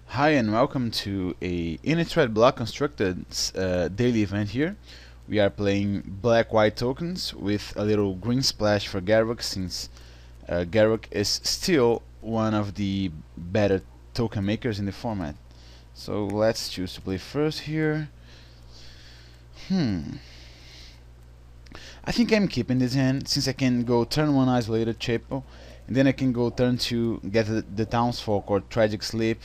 Hi and welcome to a Innistrad block constructed daily event here. We are playing black-white tokens with a little green splash for Garruk, since Garruk is still one of the better token makers in the format. So let's choose to play first here. I think I'm keeping this hand since I can go turn 1 isolated Chapo, and then I can go turn 2 get the Townsfolk or Tragic Sleep,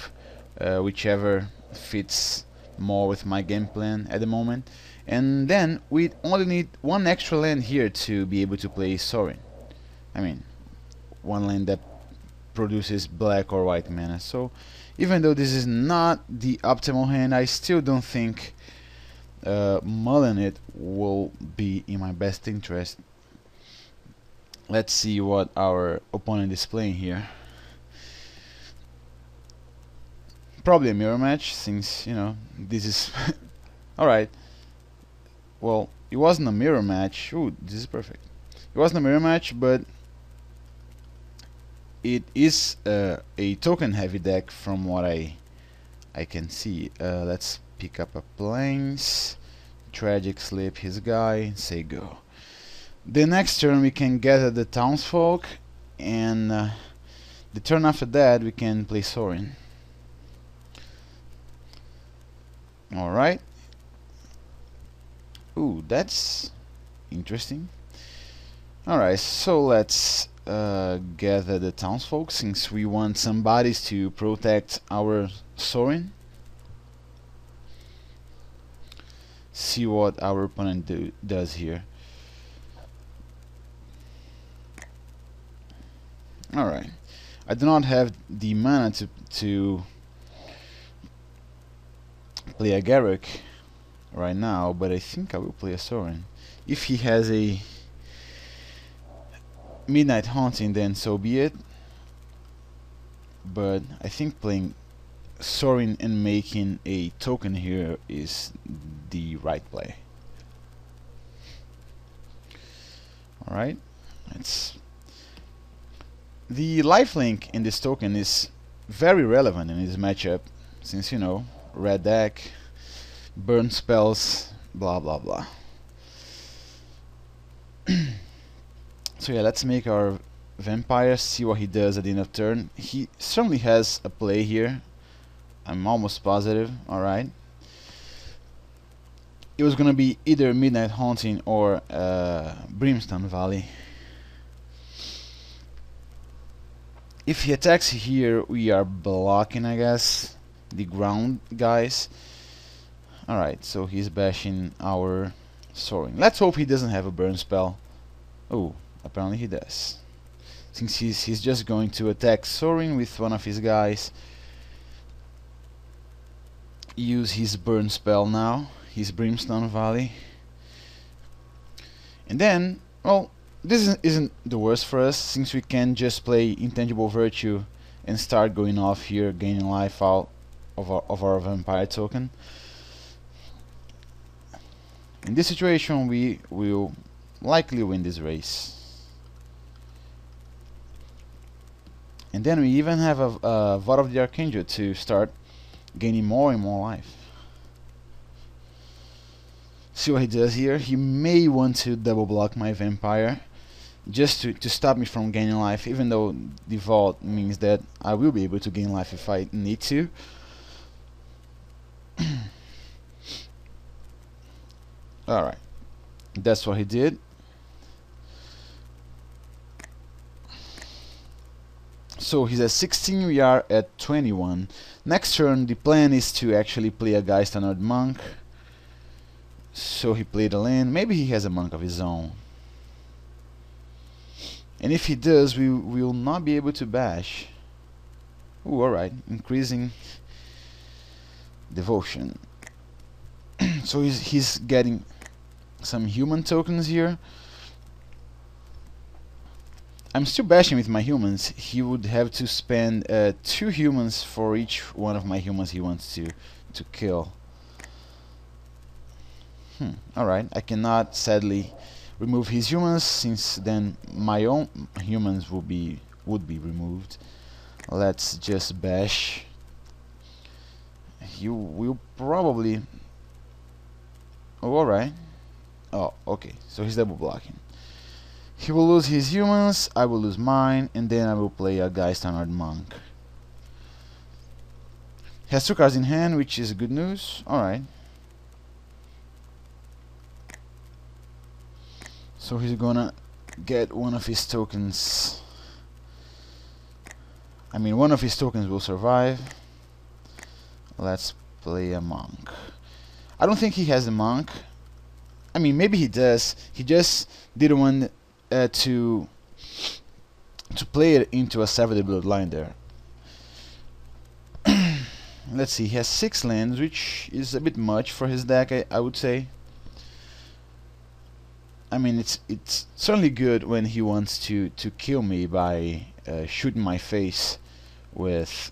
whichever fits more with my game plan at the moment. And then we only need one extra land here to be able to play Sorin. I mean, one land that produces black or white mana. So even though this is not the optimal hand, I still don't think mulling it will be in my best interest. Let's see what our opponent is playing here. Probably a mirror match, since, you know, this is alright. Well, it wasn't a mirror match. Ooh, this is perfect. It wasn't a mirror match, but it is a token heavy deck from what I can see. Let's pick up a Plains, Tragic Sleep his guy, and say go. The next turn we can gather the Townsfolk, and the turn after that we can play Sorin. Alright. Ooh, that's interesting. Alright, so let's gather the Townsfolk, since we want some bodies to protect our Sorin. See what our opponent does here. Alright, I do not have the mana to play a Garruk right now, but I think I will play a Sorin. If he has a Midnight Haunting, then so be it. But I think playing Sorin and making a token here is the right play. Alright, the lifelink in this token is very relevant in this matchup, since, you know, red deck, burn spells, blah blah blah. So yeah, let's make our vampire, see what he does at the end of turn. He certainly has a play here, I'm almost positive. Alright, it was gonna be either Midnight Haunting or Brimstone Valley. If he attacks here, we are blocking, I guess, the ground guys. Alright, so he's bashing our Sorin. Let's hope he doesn't have a burn spell. Oh, apparently he does. Since he's just going to attack Sorin with one of his guys. Use his burn spell now, his Brimstone Valley. And then, well, this isn't the worst for us, since we can just play Intangible Virtue and start going off here, gaining life out of our vampire token. In this situation, we will likely win this race. And then we even have a Vote of the Archangel to start gaining more and more life. See what he does here. He may want to double block my vampire just to stop me from gaining life, even though the vault means that I will be able to gain life if I need to. Alright, that's what he did. So he's at 16, we are at 21. Next turn the plan is to actually play a Geist-Honored Monk. So he played a land, maybe he has a monk of his own. And if he does, we will not be able to bash. Ooh, alright, increasing devotion. So he's getting some human tokens here. I'm still bashing with my humans. He would have to spend 2 humans for each one of my humans he wants to kill. Alright, I cannot sadly remove his humans, since then my own humans would be removed. Let's just bash. he will probably... Oh, alright. Oh, okay, so he's double blocking. He will lose his humans, I will lose mine, and then I will play a Geist-Honored Monk. He has 2 cards in hand, which is good news. Alright. So he's gonna get one of his tokens. I mean, one of his tokens will survive. Let's play a monk. I don't think he has a monk. I mean, maybe he does. He just didn't want to play it into a Sever the Bloodline there. Let's see, he has 6 lands, which is a bit much for his deck, I would say. I mean, it's certainly good when he wants to kill me by shooting my face with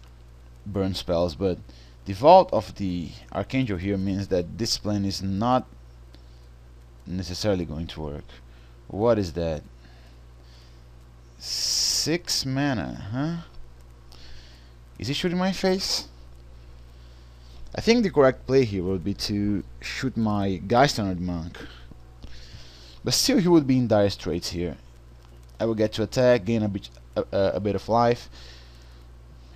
burn spells, but the Vault of the Archangel here means that this plan is not necessarily going to work. What is that? 6 mana, huh? Is he shooting my face? I think the correct play here would be to shoot my Geist-Honored Monk. But still he would be in dire straits here. I will get to attack, gain a bit of life.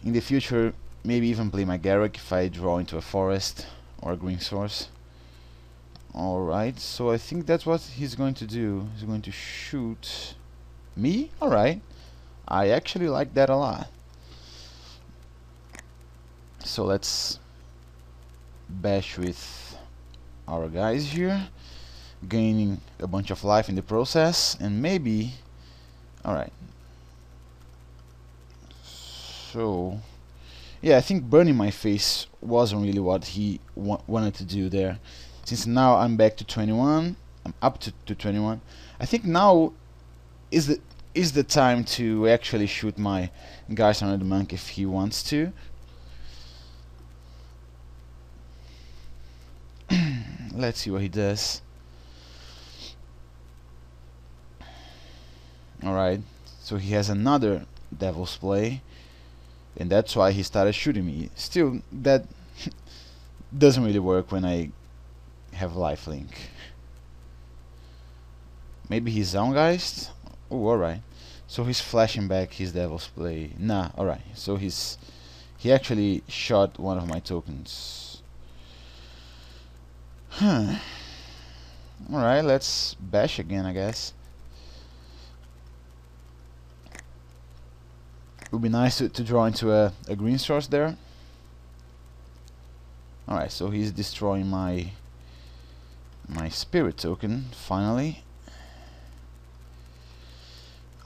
In the future, maybe even play my Garruk if I draw into a forest or a green source. Alright, so I think that's what he's going to do. He's going to shoot me? Alright. I actually like that a lot. So let's bash with our guys here, gaining a bunch of life in the process, and maybe... Alright. So... yeah, I think burning my face wasn't really what he wanted to do there. Since now I'm back to 21, I'm up to 21. I think now is the time to actually shoot my Geist-Honored Monk if he wants to. Let's see what he does. Alright, so he has another Devil's Play, and that's why he started shooting me. Still, that doesn't really work when I have lifelink. Maybe his own Geist? Oh, alright. So he's flashing back his Devil's Play. Nah, alright. So he actually shot one of my tokens. Huh. Alright, let's bash again, I guess. It would be nice to draw into a green source there. Alright, so he's destroying my spirit token, finally.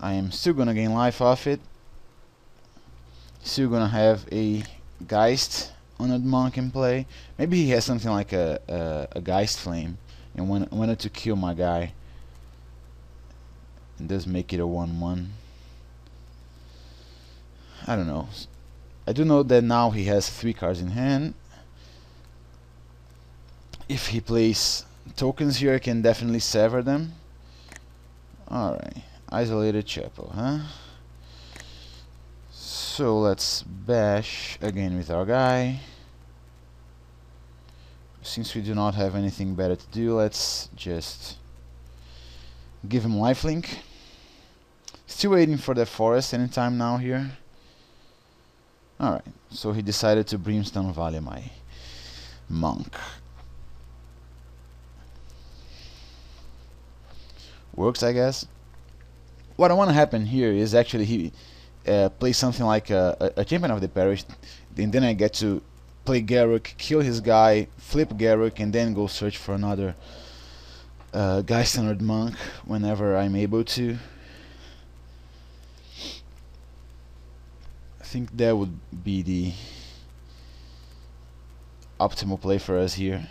I am still gonna gain life off it. Still gonna have a Geist-Honored Monk in play. Maybe he has something like a Geist Flame and wanted to kill my guy. And does make it a 1/1. I don't know. I do know that now he has 3 cards in hand. If he plays tokens here, I can definitely sever them. Alright, Isolated Chapel, huh? So let's bash again with our guy. Since we do not have anything better to do, let's just give him lifelink. Still waiting for the forest anytime now here. Alright, so he decided to Brimstone Valley my monk. Works, I guess. What I want to happen here is actually he plays something like a Champion of the Parish, and then I get to play Garruk, kill his guy, flip Garruk, and then go search for another Geist-Honored Monk whenever I'm able to. I think that would be the optimal play for us here,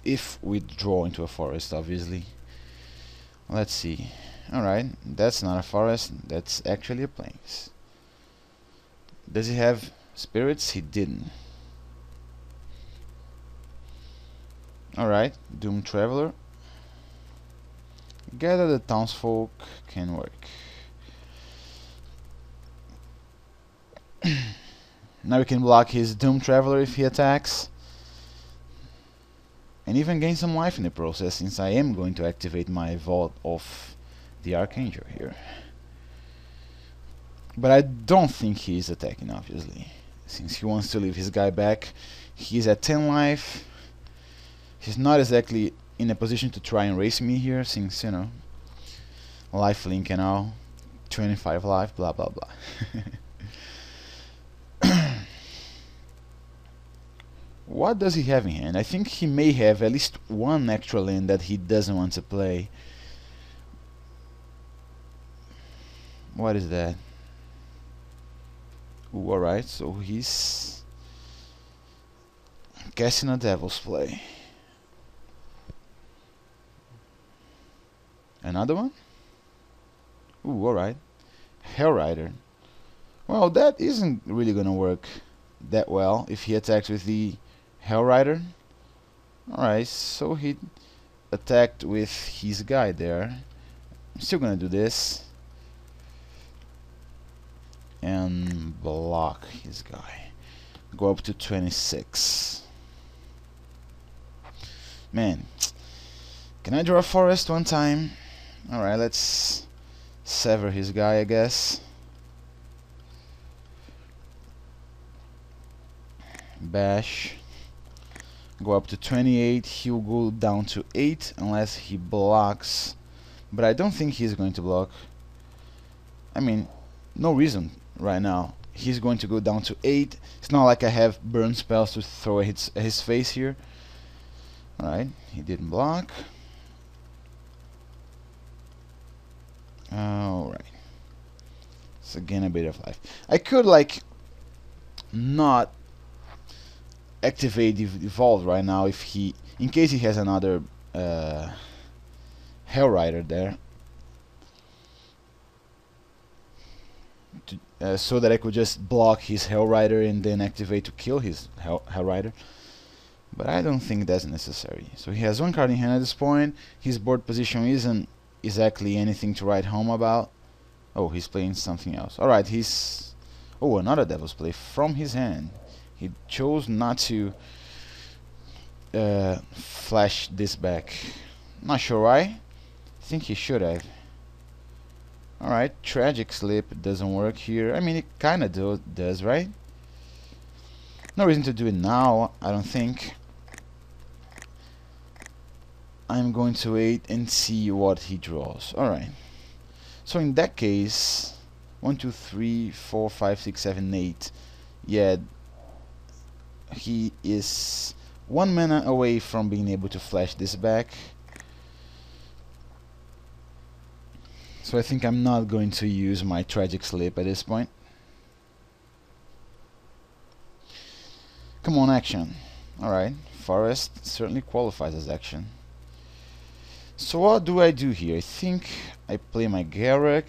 if we draw into a forest, obviously. Let's see. Alright, that's not a forest, that's actually a plains. Does he have spirits? He didn't. Alright, Doom Traveler. Gather the Townsfolk can work. Now we can block his Doom Traveler if he attacks, and even gain some life in the process, since I am going to activate my Vault of the Archangel here. But I don't think he's attacking, obviously, since he wants to leave his guy back. He's at 10 life. He's not exactly in a position to try and race me here, since, you know, life link and all, 25 life, blah blah blah. What does he have in hand? I think he may have at least one extra land that he doesn't want to play. What is that? Ooh, alright, so he's casting a Devil's Play. Another one? Ooh, alright. Hellrider. Well, that isn't really gonna work that well if he attacks with the Hellrider. Alright, so he attacked with his guy there. I'm still gonna do this and block his guy. Go up to 26. Man, can I draw a forest one time? Alright, let's sever his guy, I guess. Bash. Go up to 28. He'll go down to 8 unless he blocks. But I don't think he's going to block. I mean, no reason right now. He's going to go down to 8. It's not like I have burn spells to throw at his face here. Alright, he didn't block. Alright. It's again a bit of life. I could, like, not activate the Evolve right now if he, in case he has another Hellrider there, so that I could just block his Hellrider and then activate to kill his Hellrider. But I don't think that's necessary. So he has one card in hand at this point. His board position isn't exactly anything to write home about. Oh, he's playing something else. Alright, he's... Oh, another Devil's Play from his hand. He chose not to flash this back. Not sure why. I think he should have. Alright, Tragic Slip doesn't work here. I mean, it kinda does, right? No reason to do it now, I don't think. I'm going to wait and see what he draws. Alright. So in that case, 1, 2, 3, 4, 5, 6, 7, 8. Yeah, he is 1 mana away from being able to flash this back. So I think I'm not going to use my Tragic Slip at this point. Come on, action. Alright, Forest certainly qualifies as action. So what do I do here? I think I play my Garruk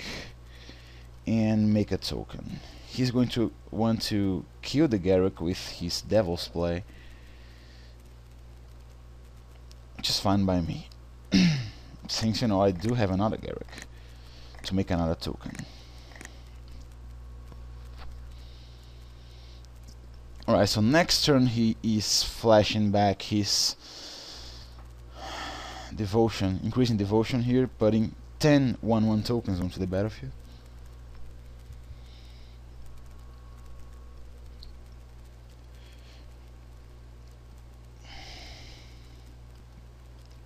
and make a token. He's going to want to kill the Garruk with his Devil's Play, which is fine by me. Since, you know, I do have another Garruk to make another token. Alright, so next turn he is flashing back his Devotion, increasing Devotion here, putting 10 1/1 tokens onto the battlefield.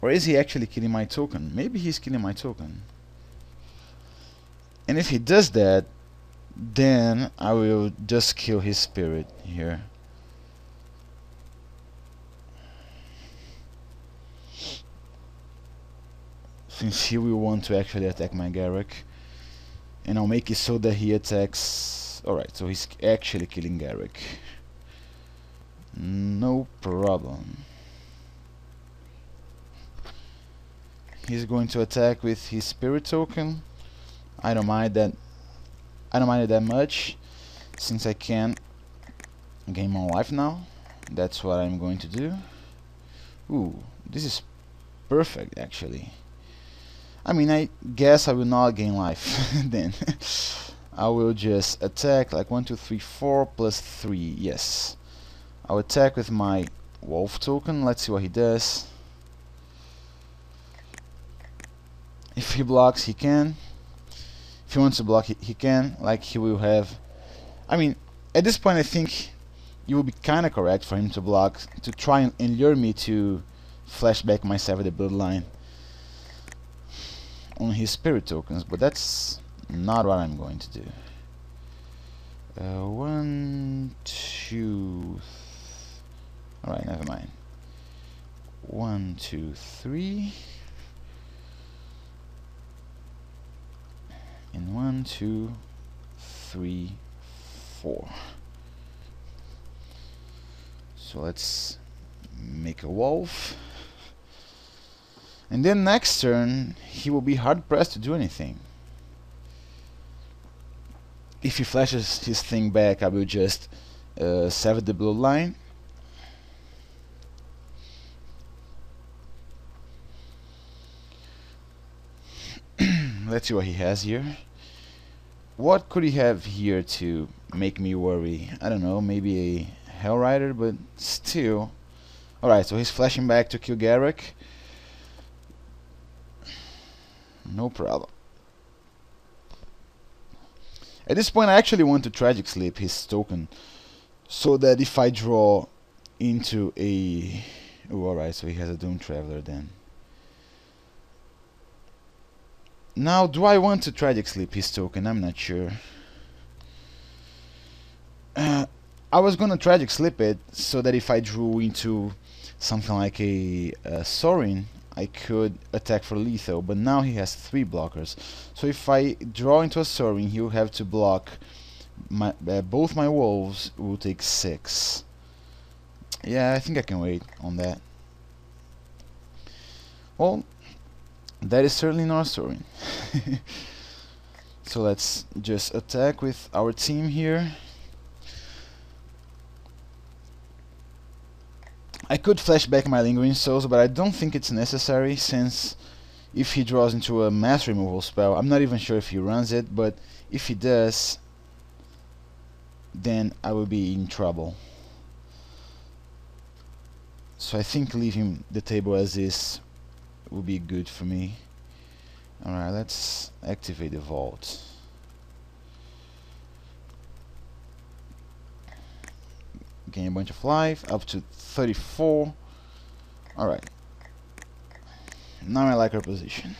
Or is he actually killing my token? Maybe he's killing my token. And if he does that, then I will just kill his spirit here. Since he will want to actually attack my Garruk. And I'll make it so that he attacks... Alright, so he's actually killing Garruk. No problem. He's going to attack with his spirit token. I don't mind that. I don't mind it that much, since I can gain more life now. That's what I'm going to do. Ooh, this is perfect actually. I mean, I guess I will not gain life then. I will just attack like 1, 2, 3, 4 plus 3. Yes, I'll attack with my wolf token. Let's see what he does. If he blocks, he can. If he wants to block, he can. Like, he will have... I mean, at this point I think you will be kinda correct for him to block, to try and lure me to flash back my Sever the Bloodline on his spirit tokens, but that's not what I'm going to do. 1, 2... Alright, never mind. 1, 2, 3... and 1, 2, 3, 4. So let's make a wolf, and then next turn he will be hard pressed to do anything. If he flashes his thing back, I will just sever the bloodline. Let's see what he has here. What could he have here to make me worry? I don't know, maybe a Hellrider, but still. Alright, so he's flashing back to kill Garruk. No problem. At this point I actually want to Tragic Sleep his token, so that if I draw into a... Oh, alright, so he has a Doom Traveler then. Now, do I want to Tragic Sleep his token? I'm not sure. I was gonna Tragic Sleep it so that if I drew into something like a Sorin, I could attack for lethal, but now he has 3 blockers. So if I draw into a Sorin, he'll have to block my both my wolves, will take 6. Yeah, I think I can wait on that. Well, that is certainly not a Sorin. So let's just attack with our team here. I could flash back my Lingering Souls, but I don't think it's necessary, since if he draws into a mass removal spell, I'm not even sure if he runs it, but if he does, then I will be in trouble. So I think leaving the table as is will be good for me. Alright, let's activate the vault. Gain a bunch of life, up to 34. Alright. Now I like our position.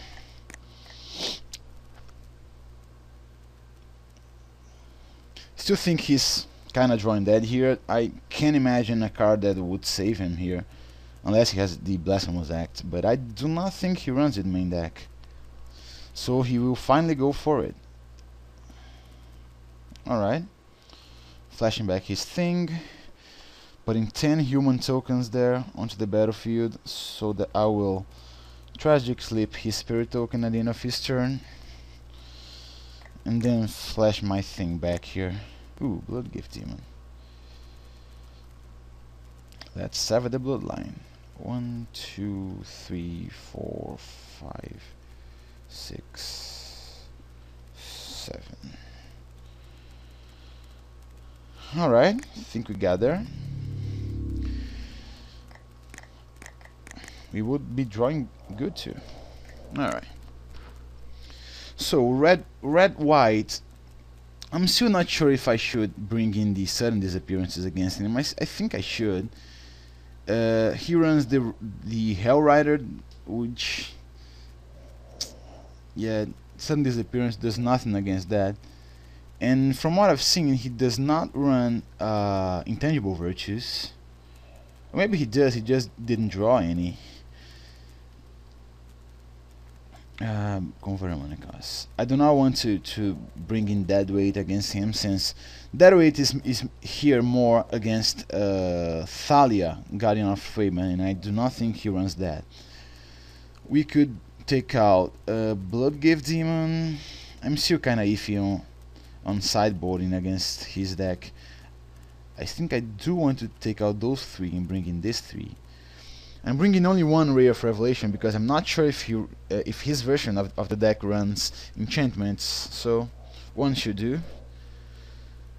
Still think he's kinda drawing dead here. I can't imagine a card that would save him here, unless he has the Blasphemous Act, but I do not think he runs it main deck. So he will finally go for it. Alright. Flashing back his thing. Putting 10 human tokens there onto the battlefield, so that I will Tragic Sleep his spirit token at the end of his turn. And then flash my thing back here. Ooh, Bloodgift Demon. Let's sever the bloodline. 1, 2, 3, 4, 5, 6, 7. Alright, I think we got there. We would be drawing good too. Alright. So red white. I'm still not sure if I should bring in the sudden disappearances against him. I think I should. He runs the Hellrider, which, yeah, sudden disappearance does nothing against that. And from what I've seen, he does not run intangible virtues. Or maybe he does, he just didn't draw any. I do not want to bring in Deadweight against him, since Deadweight is here more against Thalia, Guardian of Freeman, and I do not think he runs that. We could take out Bloodgift Demon. I'm still kinda iffy on sideboarding against his deck. I think I do want to take out those 3 and bring in these 3. I'm bringing only 1 Ray of Revelation because I'm not sure if his version of the deck runs enchantments. So One should do.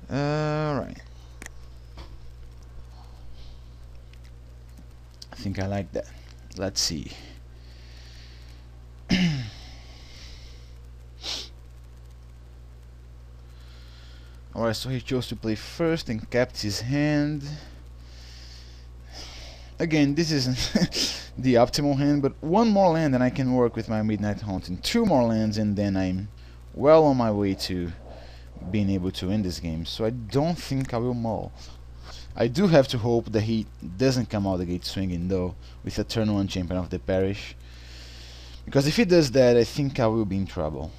Right. I think I like that. Let's see. Alright, so he chose to play first and kept his hand. Again, this isn't the optimal hand, but one more land and I can work with my Midnight Haunting. Two more lands and then I'm well on my way to being able to win this game. So I don't think I will mull. I do have to hope that he doesn't come out the gate swinging though, with a turn 1 champion of the parish. Because if he does that, I think I will be in trouble.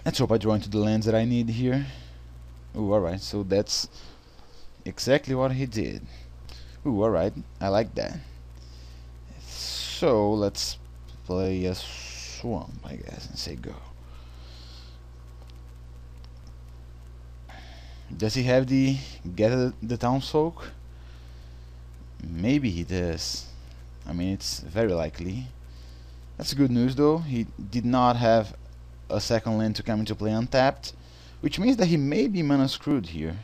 Let's hope I draw into the lands that I need here. Ooh, alright, so that's exactly what he did. Ooh, alright, I like that. So, let's play a swamp, I guess, and say go. Does he have the get the townsfolk? Maybe he does. I mean, it's very likely. That's good news though. He did not have a second land to come into play untapped, which means that he may be mana screwed here.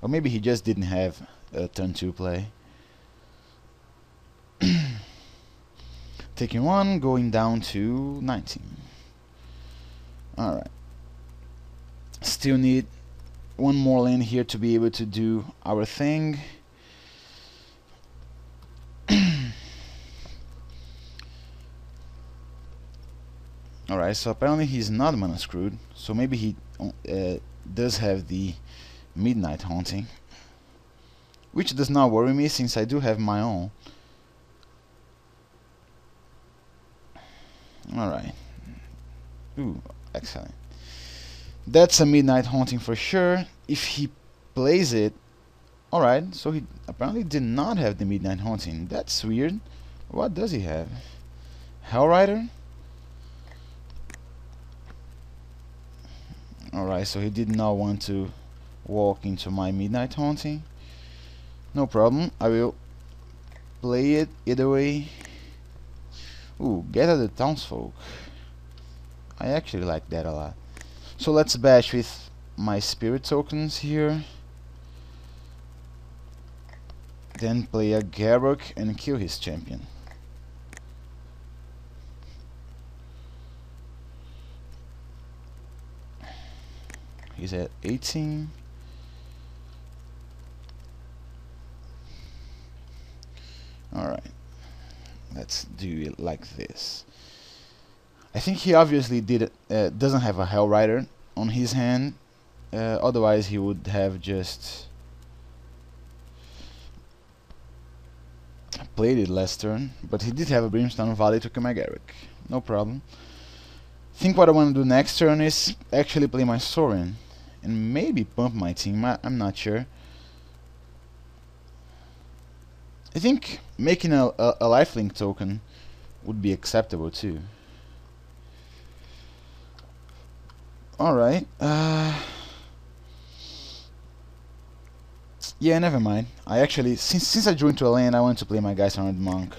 Or maybe he just didn't have a turn 2 play. Taking 1, going down to 19. Alright. Still need one more lane here to be able to do our thing. Alright, so apparently he's not mana screwed, so maybe he does have the Midnight Haunting, which does not worry me since I do have my own. Alright. Ooh, excellent. That's a Midnight Haunting for sure. If he plays it... Alright, so he apparently did not have the Midnight Haunting. That's weird. What does he have? Hellrider? Alright, so he did not want to walk into my Midnight Haunting. No problem, I will play it either way. Ooh, Gather the Townsfolk. I actually like that a lot. So let's bash with my spirit tokens here. Then play a Garruk and kill his champion. He's at 18. Alright. Let's do it like this. I think he obviously doesn't have a Hellrider on his hand. Otherwise he would have just played it last turn. But he did have a Brimstone Valley to kill my Garruk. No problem. I think what I want to do next turn is actually play my Sorin. And maybe pump my team, I'm not sure. I think making a lifelink token would be acceptable too. Alright, yeah, never mind. I actually, since I drew into a lane, I want to play my Geist Armored Monk.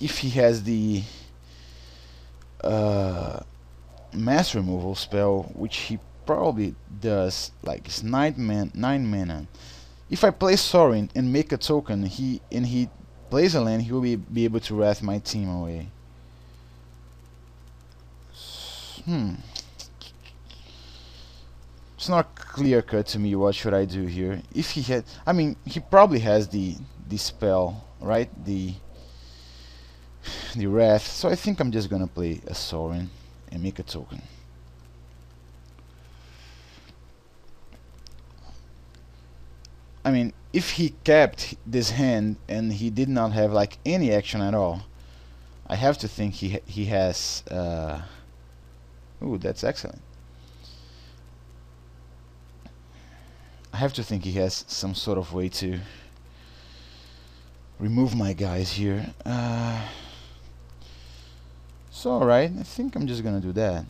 If he has the mass removal spell, which he probably does, like it's 9 mana. If I play Sorin and make a token, he plays a land, he will be able to wrath my team away. It's not clear cut to me what should I do here. If he had, I mean, he probably has the spell, right? The wrath. So I think I'm just gonna play a Sorin and make a token. I mean, if he kept this hand and he did not have like any action at all, I have to think he has. Ooh, that's excellent. I have to think he has some sort of way to remove my guys here. So alright, I think I'm just gonna do that.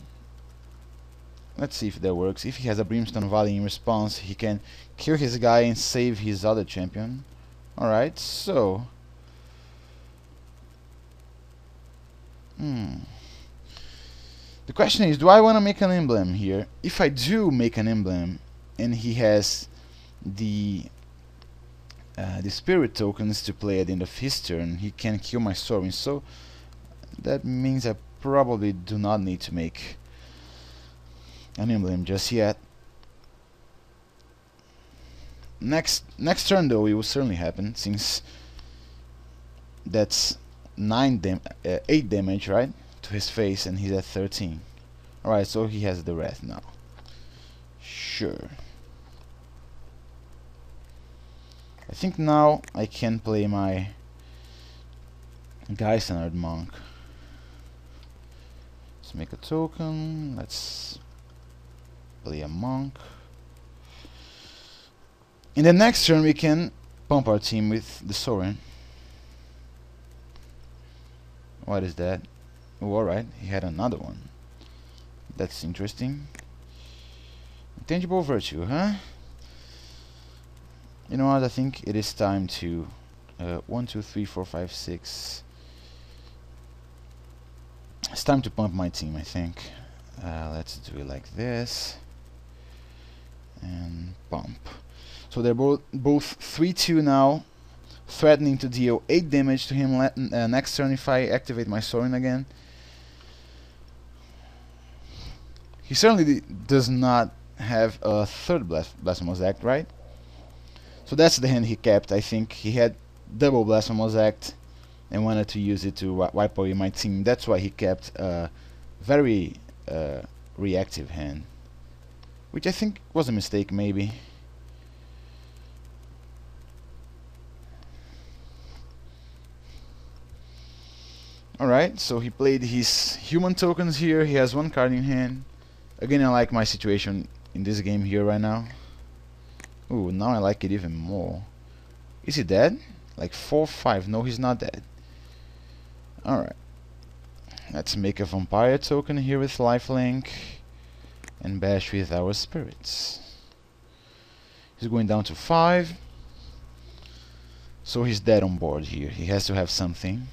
Let's see if that works. If he has a Brimstone Valley in response, he can kill his guy and save his other champion. Alright, so... The question is, do I want to make an emblem here? If I do make an emblem, and he has the spirit tokens to play at the end of his turn, he can kill my Sorin, so that means I probably do not need to make an emblem just yet. Next turn though, it will certainly happen, since that's 8 damage, right, to his face, and he's at 13. Alright, so he has the wrath now. Sure. I think now I can play my Geisenard monk. Let's make a token. Let's play a monk. In the next turn we can pump our team with the Sorin. What is that? Oh, alright, he had another one. That's interesting. Intangible virtue, huh? You know what, I think it is time to 1, 2, 3, 4, 5, 6. It's time to pump my team, I think. Let's do it like this. And pump. So they're both 3-2 now, threatening to deal 8 damage to him next turn if I activate my Sorin again. He certainly does not have a third Blasphemous Act, right? So that's the hand he kept. I think he had double Blasphemous Act and wanted to use it to wipe away my team. That's why he kept a very reactive hand, which I think was a mistake, maybe. Alright, so he played his human tokens here. He has one card in hand. Again, I like my situation in this game here right now. Ooh, now I like it even more. Is he dead? Like 4-5. No, he's not dead. Alright. Let's make a vampire token here with lifelink. And bash with our spirits. He's going down to 5. So he's dead on board here. He has to have something.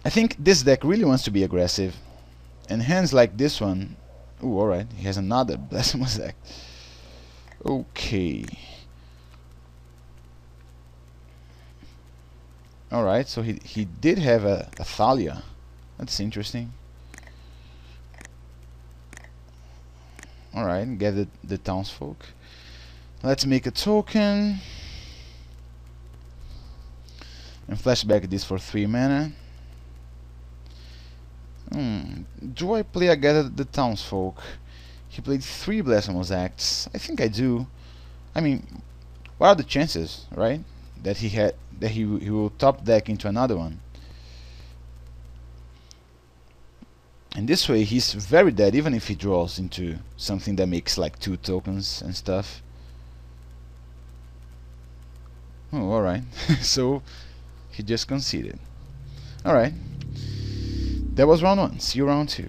I think this deck really wants to be aggressive, and hands like this one. Ooh, alright, he has another Blasphemous Act. Okay. Alright, so he did have a Thalia. That's interesting. Alright, get the townsfolk. Let's make a token. And flashback this for 3 mana. Do I play again the townsfolk? He played 3 Blasphemous Acts. I think I do. I mean, what are the chances, right? That he will top deck into another one. And this way he's very dead, even if he draws into something that makes like 2 tokens and stuff. Oh, alright. So he just conceded. Alright. That was round 1. See you round 2.